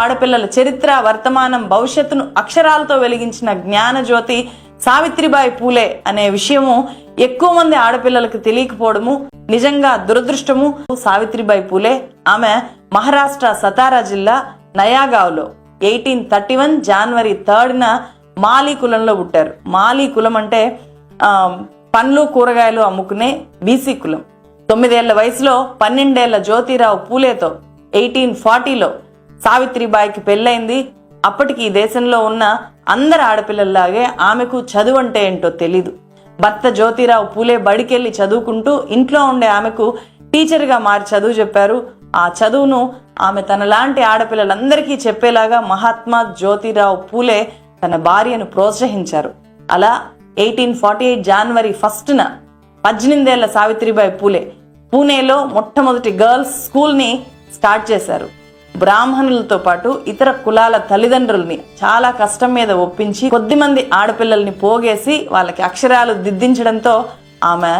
ఆడపిల్లల చరిత్ర, వర్తమానం, భవిష్యత్తును అక్షరాలతో వెలిగించిన జ్ఞానజ్యోతి సావిత్రిబాయి పూలే అనే విషయము ఎక్కువ మంది ఆడపిల్లలకు తెలియకపోవడము నిజంగా దురదృష్టము. సావిత్రిబాయి పూలే ఆమె మహారాష్ట్ర సతారా జిల్లా నయాగావ్లో 1831 జనవరి 3న మాలీ కులంలో పుట్టారు. మాలీ కులం అంటే పండ్లు కూరగాయలు అమ్ముకునే బీసీ కులం. 9 ఏళ్ల వయసులో 12 ఏళ్ల జ్యోతిరావు పూలేతో 1840లో సావిత్రిబాయికి పెళ్ళైంది. అప్పటికి ఈ దేశంలో ఉన్న అందరు ఆడపిల్లల్లాగే ఆమెకు చదువు అంటే ఏంటో తెలీదు. భర్త జ్యోతిరావు పూలే బడికెళ్ళి చదువుకుంటూ ఇంట్లో ఉండే ఆమెకు టీచర్గా మారి చదువు చెప్పారు. ఆ చదువును ఆమె తనలాంటి ఆడపిల్లలందరికీ చెప్పేలాగా మహాత్మా జ్యోతిరావు పూలే తన భార్యను ప్రోత్సహించారు. అలా 1848 జనవరి 1న 18 ఏళ్ల సావిత్రిబాయి పూలే పూణేలో మొట్టమొదటి గర్ల్స్ స్కూల్ని స్టార్ట్ చేశారు. బ్రాహ్మణులతో పాటు ఇతర కులాల తల్లిదండ్రుల్ని చాలా కష్టం మీద ఒప్పించి కొద్దిమంది ఆడపిల్లల్ని పోగేసి వాళ్ళకి అక్షరాలు దిద్దించడంతో ఆమె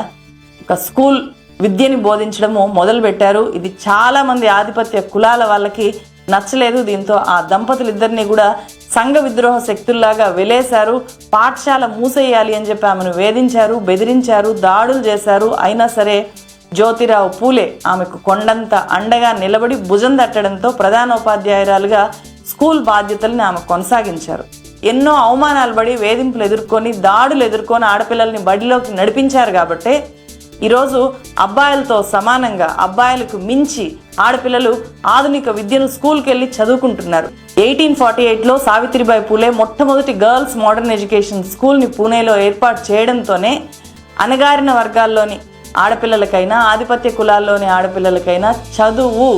ఒక స్కూల్ విద్యని బోధించడము మొదలుపెట్టారు. ఇది చాలా మంది ఆధిపత్య కులాల వాళ్ళకి నచ్చలేదు. దీంతో ఆ దంపతులిద్దరినీ కూడా సంఘ విద్రోహ శక్తుల్లాగా వెలేశారు. పాఠశాల మూసేయాలి అని చెప్పి ఆమెను వేధించారు, బెదిరించారు, దాడులు చేశారు. అయినా సరే జ్యోతిరావు పూలే ఆమెకు కొండంత అండగా నిలబడి భుజం తట్టడంతో ప్రధానోపాధ్యాయురాలుగా స్కూల్ బాధ్యతల్ని ఆమె కొనసాగించారు. ఎన్నో అవమానాలు పడి వేధింపులు ఎదుర్కొని దాడులు ఎదుర్కొని ఆడపిల్లల్ని బడిలోకి నడిపించారు. కాబట్టి ఈరోజు అబ్బాయిలతో సమానంగా అబ్బాయిలకు మించి ఆడపిల్లలు ఆధునిక విద్యను స్కూల్కి వెళ్ళి చదువుకుంటున్నారు. 1848లో సావిత్రిబాయి పూలే మొట్టమొదటి గర్ల్స్ మోడర్న్ ఎడ్యుకేషన్ స్కూల్ని పూణేలో ఏర్పాటు చేయడంతోనే అణగారిన వర్గాల్లోని ఆడపిల్లలకైనా ఆధిపత్య కులాల్లోని ఆడపిల్లలకైనా చదువు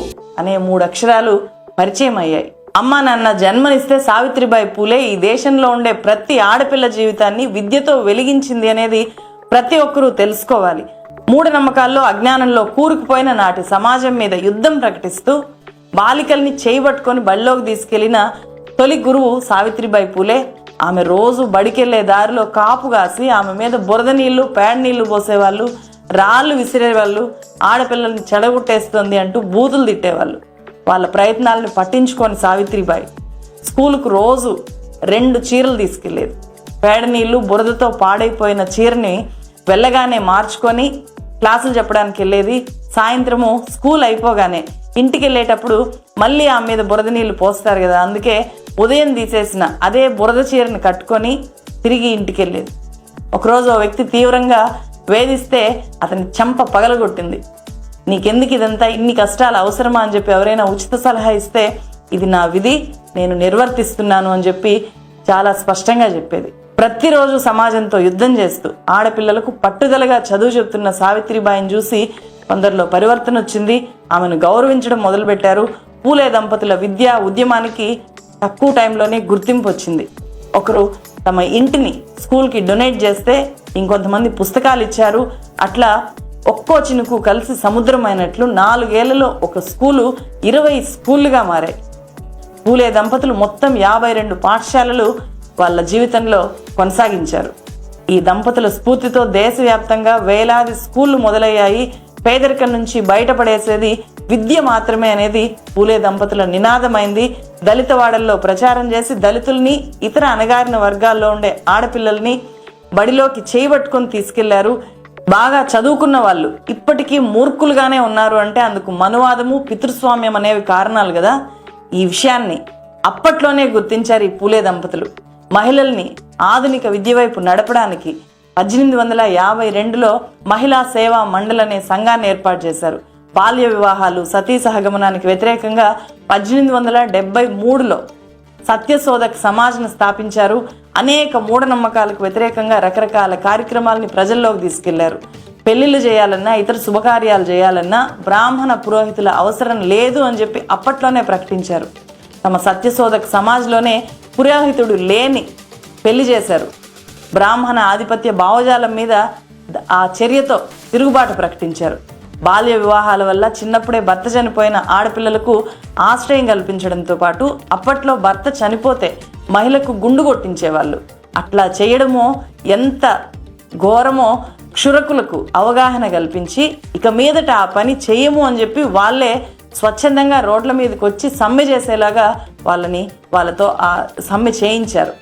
అనే 3 అక్షరాలు పరిచయం అయ్యాయి. అమ్మా నాన్న జన్మనిస్తే సావిత్రిబాయి పూలే ఈ దేశంలో ఉండే ప్రతి ఆడపిల్ల జీవితాన్ని విద్యతో వెలిగించింది అనేది ప్రతి ఒక్కరూ తెలుసుకోవాలి. మూఢనమ్మకాల్లో అజ్ఞానంలో కూరుకుపోయిన నాటి సమాజం మీద యుద్ధం ప్రకటిస్తూ బాలికల్ని చేయబట్టుకొని బడిలోకి తీసుకెళ్లిన తొలి గురువు సావిత్రిబాయి పూలే. ఆమె రోజు బడికెళ్లే దారిలో కాపు కాసి ఆమె మీద బురద నీళ్లు, పేడ నీళ్లు పోసేవాళ్ళు, రాళ్ళు విసిరేవాళ్ళు, ఆడపిల్లల్ని చెడగొట్టేస్తుంది అంటూ బూతులు తిట్టేవాళ్ళు. వాళ్ళ ప్రయత్నాలను పట్టించుకొని సావిత్రిబాయి స్కూలుకు రోజు 2 చీరలు తీసుకెళ్లేది. పేడ నీళ్లు, బురదతో పాడైపోయిన చీరని వెళ్ళగానే మార్చుకొని క్లాసులు చెప్పడానికి వెళ్ళేది. సాయంత్రము స్కూల్ అయిపోగానే ఇంటికి వెళ్ళేటప్పుడు మళ్ళీ ఆమె మీద బురద నీళ్లు పోస్తారు కదా, అందుకే ఉదయం తీసేసిన అదే బురద చీరని కట్టుకొని తిరిగి ఇంటికి వెళ్ళేది. ఒకరోజు ఓ వ్యక్తి తీవ్రంగా వేధిస్తే అతని చెంప పగలగొట్టింది. నీకెందుకు ఇదంతా, ఇన్ని కష్టాలు అవసరమా అని చెప్పి ఎవరైనా ఉచిత సలహా ఇస్తే ఇది నా విధి, నేను నిర్వర్తిస్తున్నాను అని చెప్పి చాలా స్పష్టంగా చెప్పేది. ప్రతిరోజు సమాజంతో యుద్ధం చేస్తూ ఆడపిల్లలకు పట్టుదలగా చదువు చెప్తున్న సావిత్రిబాయిని చూసి కొందరిలో పరివర్తన వచ్చింది. ఆమెను గౌరవించడం మొదలుపెట్టారు. పూలే దంపతుల విద్యా ఉద్యమానికి తక్కువ టైంలోనే గుర్తింపు వచ్చింది. ఒకరు తమ ఇంటిని స్కూల్కి డొనేట్ చేస్తే ఇంకొంతమంది పుస్తకాలు ఇచ్చారు. అట్లా ఒక్కో చినుకు కలిసి సముద్రం అయినట్లు 4 ఏళ్లలో ఒక స్కూలు 20 స్కూళ్ళుగా మారాయి. పూలే దంపతులు మొత్తం 52 పాఠశాలలు వాళ్ళ జీవితంలో కొనసాగించారు. ఈ దంపతుల స్ఫూర్తితో దేశవ్యాప్తంగా వేలాది స్కూళ్లు మొదలయ్యాయి. పేదరికం నుంచి బయటపడేసేది విద్య మాత్రమే అనేది పూలే దంపతుల నినాదమైంది. దళిత వాడల్లో ప్రచారం చేసి దళితుల్ని, ఇతర అణగారిన వర్గాల్లో ఉండే ఆడపిల్లల్ని బడిలోకి చేయబట్టుకొని తీసుకెళ్లారు. బాగా చదువుకున్న వాళ్ళు ఇప్పటికీ మూర్ఖులుగానే ఉన్నారు అంటే అందుకు మనువాదము, పితృస్వామ్యం అనేవి కారణాలు కదా. ఈ విషయాన్ని అప్పట్లోనే గుర్తించారు ఈ పూలే దంపతులు. మహిళల్ని ఆధునిక విద్య వైపు నడపడానికి 1852లో మహిళా సేవా మండలి అనే సంఘాన్ని ఏర్పాటు చేశారు. బాల్య వివాహాలు, సతీ సహగమనానికి వ్యతిరేకంగా 1873లో సత్యశోధక్ సమాజ్ను స్థాపించారు. అనేక మూఢనమ్మకాలకు వ్యతిరేకంగా రకరకాల కార్యక్రమాలని ప్రజల్లోకి తీసుకెళ్లారు. పెళ్లిళ్ళు చేయాలన్నా, ఇతర శుభకార్యాలు చేయాలన్నా బ్రాహ్మణ పురోహితుల అవసరం లేదు అని చెప్పి అప్పట్లోనే ప్రకటించారు. తమ సత్యశోధక్ సమాజ్లోనే పురోహితుడు లేని పెళ్లి చేశారు. బ్రాహ్మణ ఆధిపత్య భావజాలం మీద ఆ చర్యతో తిరుగుబాటు ప్రకటించారు. బాల్య వివాహాల వల్ల చిన్నప్పుడే భర్త చనిపోయిన ఆడపిల్లలకు ఆశ్రయం కల్పించడంతో పాటు అప్పట్లో భర్త చనిపోతే మహిళకు గుండు కొట్టించేవాళ్ళు. అట్లా చేయడమో ఎంత ఘోరమో క్షురకులకు అవగాహన కల్పించి ఇక మీదట ఆ పని చేయము అని చెప్పి వాళ్ళే స్వచ్ఛందంగా రోడ్ల మీదకి వచ్చి సమ్మె చేసేలాగా వాళ్ళతో ఆ సమ్మె చేయించారు.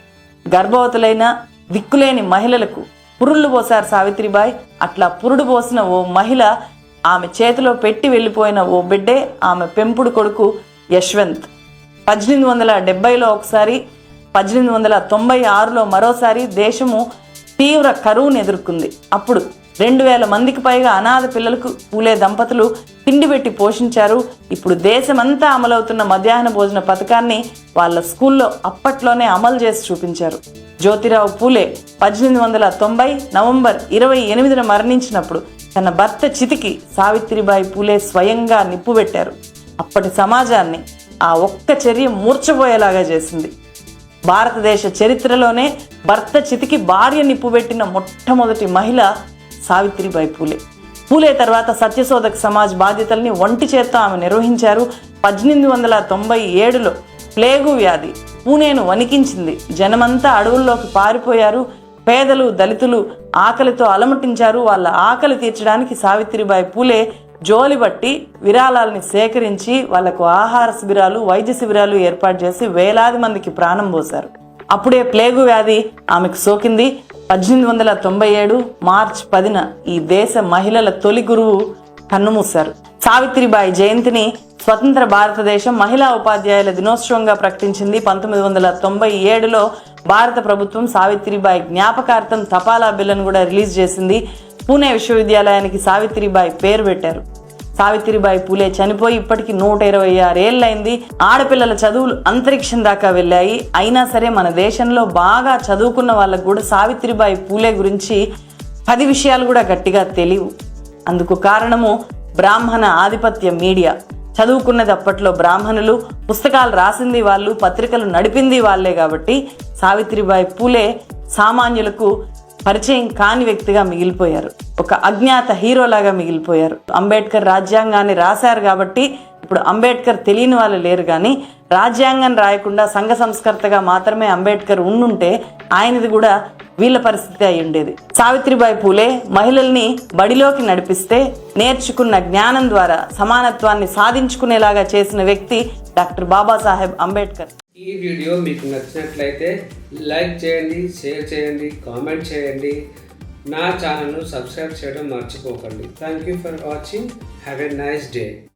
గర్భవతులైన దిక్కులేని మహిళలకు పురుళ్ళు పోసారు సావిత్రిబాయి. అట్లా పురుడు పోసిన ఓ మహిళ ఆమె చేతిలో పెట్టి వెళ్ళిపోయిన ఓ బిడ్డే ఆమె పెంపుడు కొడుకు యశ్వంత్. 1870లో ఒకసారి, 1896లో మరోసారి దేశము తీవ్ర కరువును ఎదుర్కొంది. అప్పుడు 2000 మందికి పైగా అనాథ పిల్లలకు పూలే దంపతులు తిండి పెట్టి పోషించారు. ఇప్పుడు దేశమంతా అమలవుతున్న మధ్యాహ్న భోజన పథకాన్ని వాళ్ళ స్కూల్లో అప్పట్లోనే అమలు చేసి చూపించారు. జ్యోతిరావు పూలే 1890 నవంబర్ 28న మరణించినప్పుడు తన భర్త చితికి సావిత్రిబాయి పూలే స్వయంగా నిప్పు పెట్టారు. అప్పటి సమాజాన్ని ఆ ఒక్క చర్య మూర్ఛపోయేలాగా చేసింది. భారతదేశ చరిత్రలోనే భర్త చితికి భార్య నిప్పు పెట్టిన మొట్టమొదటి మహిళ సావిత్రిబాయి పూలే. పూలే తర్వాత సత్యశోధక సమాజ్ బాధ్యతల్ని ఒంటి చేత్తో ఆమె నిర్వహించారు. 1897లో ప్లేగు వ్యాధి పూణేను వణికించింది. జనమంతా అడవుల్లోకి పారిపోయారు. పేదలు, దళితులు ఆకలితో అలమటించారు. వాళ్ళ ఆకలి తీర్చడానికి సావిత్రిబాయి పూలే జోలిబట్టి విరాళాలని సేకరించి వాళ్లకు ఆహార శిబిరాలు, వైద్య శిబిరాలు ఏర్పాటు చేసి వేలాది మందికి ప్రాణం పోశారు. అప్పుడే ప్లేగు వ్యాధి ఆమెకు సోకింది. 1897 మార్చి 10న ఈ దేశ మహిళల తొలి గురువు కన్నుమూశారు. సావిత్రిబాయి జయంతిని స్వతంత్ర భారతదేశం మహిళా ఉపాధ్యాయుల దినోత్సవంగా ప్రకటించింది. 1997లో భారత ప్రభుత్వం సావిత్రిబాయి జ్ఞాపకార్థం తపాలా బిల్లును కూడా రిలీజ్ చేసింది. పూణే విశ్వవిద్యాలయానికి సావిత్రిబాయి పేరు పెట్టారు. సావిత్రిబాయి పూలే చనిపోయి ఇప్పటికి 126 ఏళ్ళైంది. ఆడపిల్లల చదువులు అంతరిక్షం దాకా వెళ్ళాయి. అయినా సరే మన దేశంలో బాగా చదువుకున్న వాళ్ళకు కూడా సావిత్రిబాయి పూలే గురించి 10 విషయాలు కూడా గట్టిగా తెలియవు. అందుకు కారణము బ్రాహ్మణ ఆధిపత్య మీడియా. చదువుకున్నది అప్పట్లో బ్రాహ్మణులు, పుస్తకాలు రాసింది వాళ్ళు, పత్రికలు నడిపింది వాళ్ళే. కాబట్టి సావిత్రిబాయి పూలే సామాన్యులకు పరిచయం కాని వ్యక్తిగా మిగిలిపోయారు. ఒక అజ్ఞాత హీరోలాగా మిగిలిపోయారు. అంబేద్కర్ రాజ్యాంగాన్ని రాశారు కాబట్టి ఇప్పుడు అంబేద్కర్ తెలియని వాళ్ళు లేరు. కానీ రాజ్యాంగం రాయకుండా సంఘ సంస్కర్తగా మాత్రమే అంబేద్కర్ ఉండుంటే ఆయనది కూడా వీళ్ళ పరిస్థితి అయి ఉండేది. సావిత్రిబాయి పూలే మహిళల్ని బడిలోకి నడిపిస్తే నేర్చుకున్న జ్ఞానం ద్వారా సమానత్వాన్ని సాధించుకునేలాగా చేసిన వ్యక్తి డాక్టర్ బాబాసాహెబ్ అంబేద్కర్. ఈ వీడియో మీకు నచ్చినట్లయితే లైక్ చేయండి, షేర్ చేయండి, కామెంట్ చేయండి. నా ఛానల్ను సబ్స్క్రైబ్ చేయడం మర్చిపోకండి. Thank you for watching. Have a nice day.